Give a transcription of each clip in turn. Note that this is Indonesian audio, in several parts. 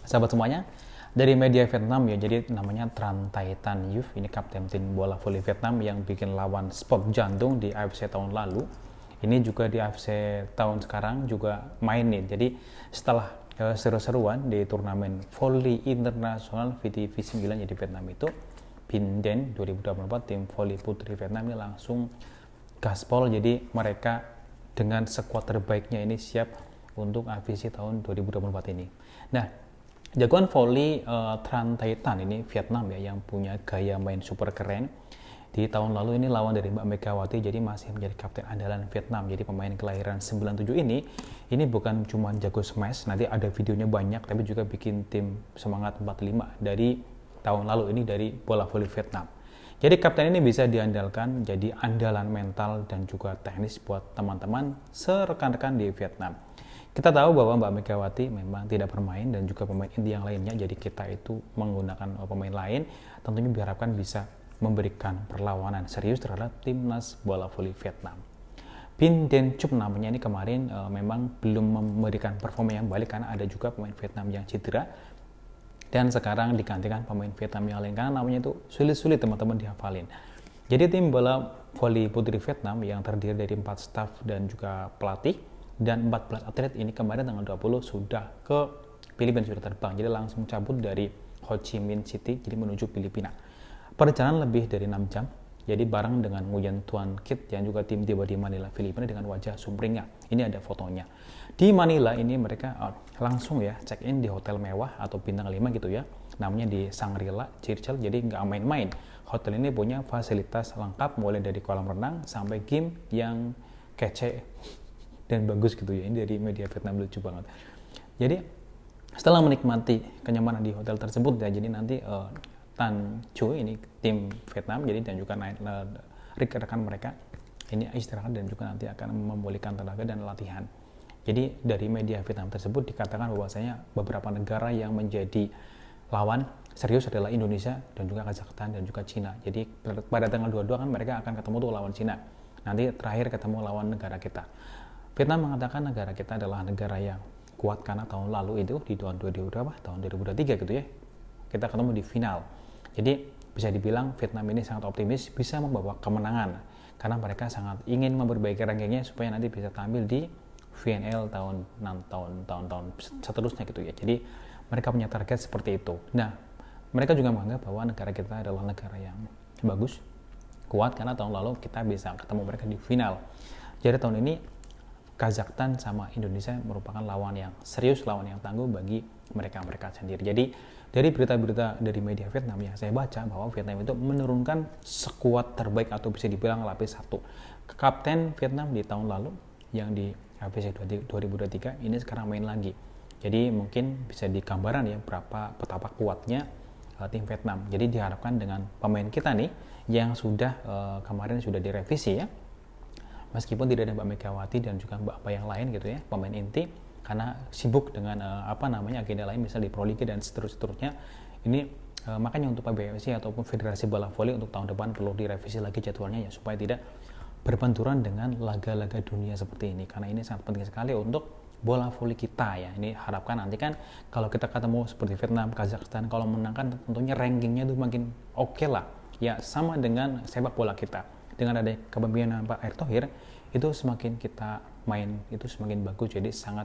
Sahabat semuanya, dari media Vietnam ya, jadi namanya Tran Tay Tan Youth, ini kapten tim bola voli Vietnam yang bikin lawan sport jantung di AFC tahun lalu. Ini juga di AFC tahun sekarang juga main nih. Jadi setelah seru-seruan di turnamen voli internasional VTV 9 ya di Vietnam itu, Binden 2024 tim voli putri Vietnam ini langsung gaspol. Jadi mereka dengan skuad terbaiknya ini siap untuk AFC tahun 2024 ini. Nah, jagoan voli Tran Tay Tan ini Vietnam ya, yang punya gaya main super keren. Di tahun lalu ini lawan dari Mbak Megawati, jadi masih menjadi kapten andalan Vietnam. Jadi pemain kelahiran 97 ini bukan cuma jago smash, nanti ada videonya banyak, tapi juga bikin tim semangat 45 dari tahun lalu ini dari bola voli Vietnam. Jadi kapten ini bisa diandalkan jadi andalan mental dan juga teknis buat teman-teman serekan-rekan di Vietnam. Kita tahu bahwa Mbak Megawati memang tidak bermain dan juga pemain inti yang lainnya, jadi kita itu menggunakan pemain lain tentunya diharapkan bisa memberikan perlawanan serius terhadap timnas bola voli Vietnam. Bin Den Chup namanya ini kemarin memang belum memberikan performa yang baik karena ada juga pemain Vietnam yang cedera dan sekarang digantikan pemain Vietnam yang lain karena namanya itu sulit-sulit teman-teman dihafalin. Jadi tim bola voli putri Vietnam yang terdiri dari 4 staf dan juga pelatih dan 14 atlet ini kemarin tanggal 20 sudah ke Filipina, sudah terbang. Jadi langsung cabut dari Ho Chi Minh City jadi menuju Filipina. Perjalanan lebih dari 6 jam. Jadi bareng dengan Nguyen Tuan Kit yang juga tim tiba di Manila, Filipina dengan wajah sumringah. Ini ada fotonya. Di Manila ini mereka langsung ya check in di hotel mewah atau bintang 5 gitu ya. Namanya di Shangri-La Churchill. Jadi nggak main-main. Hotel ini punya fasilitas lengkap mulai dari kolam renang sampai game yang kece dan bagus gitu ya. Ini dari media Vietnam, lucu banget. Jadi setelah menikmati kenyamanan di hotel tersebut ya, jadi nanti Tan Choi ini tim Vietnam jadi dan juga rekan mereka ini istirahat dan juga nanti akan memulihkan tenaga dan latihan. Jadi dari media Vietnam tersebut dikatakan bahwasanya beberapa negara yang menjadi lawan serius adalah Indonesia dan juga Kazakhstan dan juga Cina. Jadi pada tanggal 22 kan mereka akan ketemu tuh lawan Cina. Nanti terakhir ketemu lawan negara kita. Vietnam mengatakan negara kita adalah negara yang kuat karena tahun lalu itu di tahun 2023 gitu ya, kita ketemu di final. Jadi bisa dibilang Vietnam ini sangat optimis bisa membawa kemenangan karena mereka sangat ingin memperbaiki rankingnya supaya nanti bisa tampil di VNL tahun seterusnya gitu ya. Jadi mereka punya target seperti itu. Nah, mereka juga menganggap bahwa negara kita adalah negara yang bagus, kuat karena tahun lalu kita bisa ketemu mereka di final. Jadi tahun ini Kazakhstan sama Indonesia merupakan lawan yang serius, lawan yang tangguh bagi mereka sendiri. Jadi dari berita-berita dari media Vietnam yang saya baca bahwa Vietnam itu menurunkan skuad terbaik atau bisa dibilang lapis 1. Kapten Vietnam di tahun lalu yang di AFC 2023 ini sekarang main lagi. Jadi mungkin bisa digambaran ya betapa kuatnya tim Vietnam. Jadi diharapkan dengan pemain kita nih yang sudah kemarin sudah direvisi ya. Meskipun tidak ada Mbak Megawati dan juga Mbak yang lain gitu ya, pemain inti karena sibuk dengan agenda lain misal di Proliga dan seterusnya. Ini makanya untuk PBSI ataupun Federasi Bola Voli untuk tahun depan perlu direvisi lagi jadwalnya ya supaya tidak berbenturan dengan laga-laga dunia seperti ini karena ini sangat penting sekali untuk bola voli kita ya. Ini harapkan nanti kan kalau kita ketemu seperti Vietnam, Kazakhstan, kalau menang kan tentunya rankingnya itu makin oke lah ya, sama dengan sepak bola kita. Dengan ada kepemimpinan Pak Erick Thohir itu semakin kita main itu semakin bagus. Jadi sangat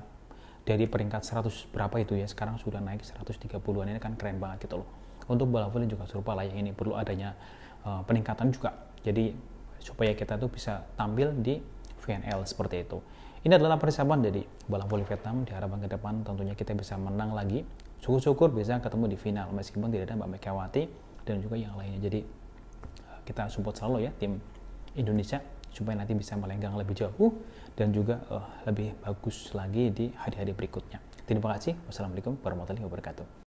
dari peringkat 100 berapa itu ya sekarang sudah naik 130-an, ini kan keren banget gitu loh. Untuk bola voli juga serupa lah ya, ini perlu adanya peningkatan juga. Jadi supaya kita tuh bisa tampil di VNL seperti itu. Ini adalah persiapan dari bola voli Vietnam. Diharapkan ke depan tentunya kita bisa menang lagi. Syukur-syukur bisa ketemu di final meskipun tidak ada Mbak Megawati dan juga yang lainnya. Jadi kita support selalu ya tim Indonesia supaya nanti bisa melenggang lebih jauh dan juga lebih bagus lagi di hari-hari berikutnya. Terima kasih. Wassalamualaikum warahmatullahi wabarakatuh.